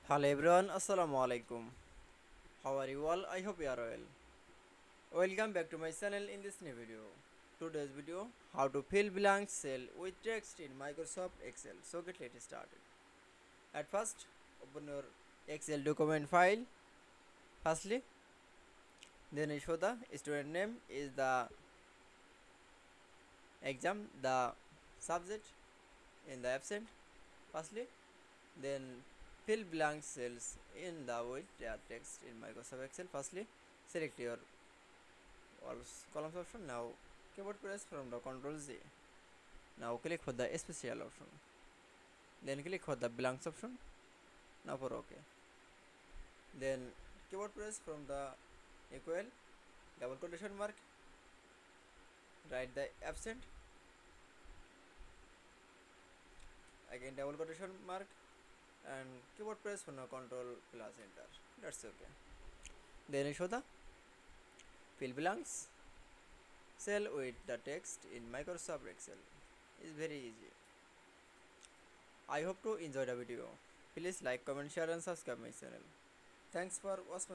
Hello everyone, Assalamu Walaikum. How are you all? I hope you are well. Welcome back to my channel in this new video. Today's video, how to fill blank cell with text in Microsoft Excel. So let's start it. At first, open your Excel document file. Firstly, then you show the student name is the exam, the subject in the absent. Firstly, then fill blank cells in the with text in Microsoft Excel. Firstly, select your all columns option. Now keyboard press from the Ctrl Z. Now click for the special option. Then click for the blanks option. Now for OK. Then keyboard press from the equal double quotation mark. Write the absent. Again double quotation mark. And keyboard press from the Ctrl plus enter. That's okay. Then show the fill blanks cell with the text in Microsoft Excel. It's very easy. I hope to enjoy the video. Please like, comment, share and subscribe my channel. Thanks for watching.